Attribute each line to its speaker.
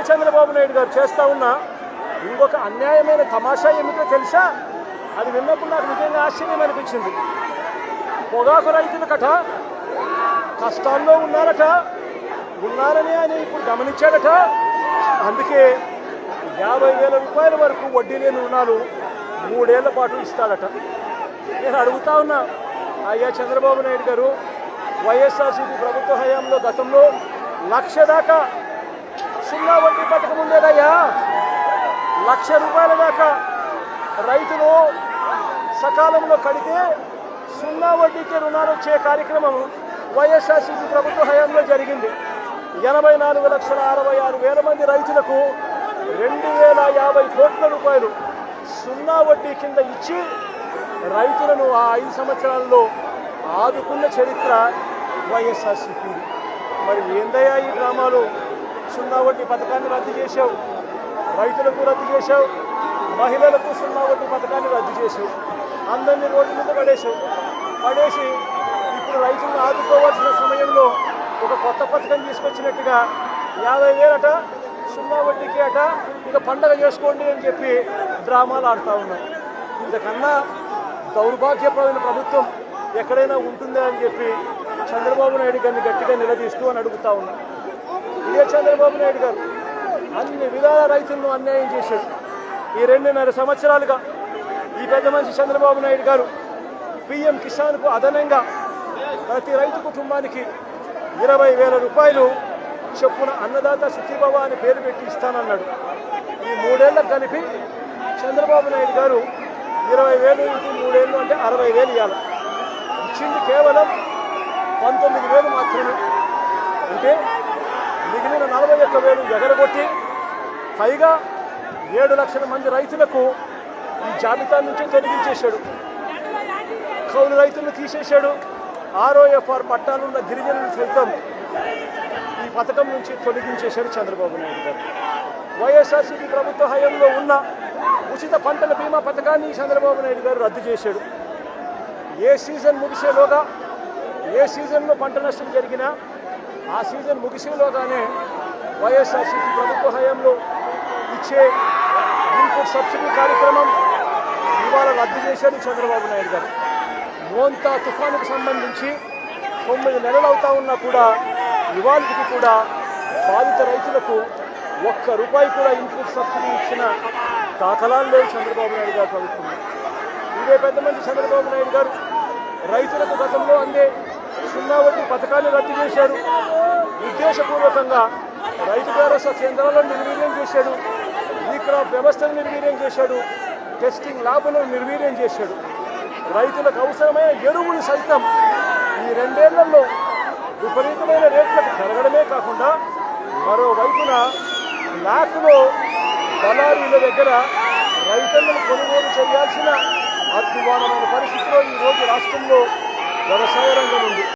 Speaker 1: చంద్రబాబు నాయుడు గారు చేస్తూ ఉన్న ఇంకొక అన్యాయమైన తమాషా ఏమిటో తెలుసా? అది విన్నప్పుడు నాకు నిజంగా ఆశ్చర్యం అనిపించింది. పొగాకు రైతులకట కష్టాల్లో ఉన్నారని ఆయన ఇప్పుడు గమనించాడట. అందుకే 50,000 రూపాయల వరకు వడ్డీ లేని రుణాలు 3 ఏళ్ల పాటు ఇస్తాడట. నేను అడుగుతా ఉన్నా, అయ్యా చంద్రబాబు నాయుడు గారు, వైఎస్ఆర్సీపీ ప్రభుత్వ హయాంలో గతంలో 1,00,000 దాకా సున్నా వడ్డీ పథకం ఉండేదయ్యా. 1,00,000 రూపాయల దాకా రైతులు సకాలంలో కడితే సున్నా వడ్డీకి రుణాలు వచ్చే కార్యక్రమం వైఎస్ఆర్సీపీ ప్రభుత్వ హయాంలో జరిగింది. 84,66,000 మంది రైతులకు 2,050 కోట్ల రూపాయలు సున్నా వడ్డీ కింద ఇచ్చి రైతులను ఆ 5 సంవత్సరాల్లో ఆదుకున్న చరిత్ర వైఎస్ఆర్సీపీ. మరి ఏందయ్యా ఈ డ్రామాలు? సున్నా వడ్డీ పథకాన్ని రద్దు చేశావు, రైతులకు రద్దు చేశావు, మహిళలకు సున్నా వడ్డీ పథకాన్ని రద్దు చేశావు, అందరినీ రోడ్డు మీద పడేసి ఇప్పుడు రైతులను ఆదుకోవాల్సిన సమయంలో ఒక కొత్త పథకం తీసుకొచ్చినట్టుగా 50,000 అట సున్నా వడ్డీకి అట, ఇక పండగ చేసుకోండి అని చెప్పి డ్రామాలు ఆడుతూ ఉన్నాం. ఇంతకన్నా దౌర్భాగ్యమైన ప్రభుత్వం ఎక్కడైనా ఉంటుందా అని చెప్పి చంద్రబాబు నాయుడు గారిని గట్టిగా నిలదీస్తూ అని అడుగుతా ఉన్నాం. ఇదే చంద్రబాబు నాయుడు గారు అన్ని విధాల రైతులను అన్యాయం చేశాడు. ఈ 2.5 సంవత్సరాలుగా ఈ పెద్ద మనిషి చంద్రబాబు నాయుడు గారు పిఎం కిసాన్కు అదనంగా ప్రతి రైతు కుటుంబానికి 20,000 రూపాయలు చొప్పున అన్నదాత సుఖీభవ అని పేరు పెట్టి ఇస్తానన్నాడు. ఈ 3 ఏళ్లకు కలిపి చంద్రబాబు నాయుడు గారు 20,000 ఇంటూ 3 ఏళ్ళు అంటే 60,000 ఇవ్వాలి. ఇచ్చింది కేవలం 19,000 మాత్రమే. అంటే మిగిలిన 41,000 ఎగరగొట్టి పైగా 7 లక్షల మంది రైతులకు ఈ జాబితా నుంచి తొలగించేశాడు. కౌలు రైతులను తీసేశాడు. ROFR పట్టాలున్న గిరిజనులు సైతం ఈ పథకం నుంచి తొలగించేశాడు చంద్రబాబు నాయుడు గారు. వైఎస్ఆర్సీపీ ప్రభుత్వ హయాంలో ఉన్న ఉచిత పంటల బీమా పథకాన్ని చంద్రబాబు నాయుడు గారు రద్దు చేశాడు. ఏ సీజన్ ముగిసేలోగా, ఏ సీజన్లో పంట నష్టం జరిగినా ఆ సీజన్ ముగిసేలోగానే వైఎస్ఆర్సీపీ ప్రభుత్వ హయాంలో ఇచ్చే ఇన్పుట్ సబ్సిడీ కార్యక్రమం ఇవాళ రద్దు చేశాడు చంద్రబాబు నాయుడు గారు. మోంతా తుఫానుకు సంబంధించి 9 నెలలు అవుతా ఉన్నా కూడా ఇవాళకి కూడా బాధిత రైతులకు ₹1 కూడా ఇన్పుట్ సబ్సిడీ ఇచ్చిన దాఖలాలు లేవు చంద్రబాబు నాయుడు గారు ప్రభుత్వం. ఇదే పెద్ద మంది చంద్రబాబు నాయుడు గారు రైతులకు గతంలో అందే సున్నా వడ్డీ పథకాన్ని రద్దు చేశారు. ఉద్దేశపూర్వకంగా రైతు భరోసా కేంద్రాలను నిర్వీర్యం చేశాడు. ఈ క్రాప్ వ్యవస్థను నిర్వీర్యం చేశాడు. టెస్టింగ్ ల్యాబ్లను నిర్వీర్యం చేశాడు. రైతులకు అవసరమైన ఎరువులు సైతం ఈ 2 ఏళ్లలో విపరీతమైన రేట్లకు పెరగడమే కాకుండా మరోవైపున బ్లాక్లో దళారీల దగ్గర రైతులను కొనుగోలు చేయాల్సిన అద్భుతమైన పరిస్థితిలో ఈరోజు రాష్ట్రంలో వ్యవసాయ రంగం ఉంది.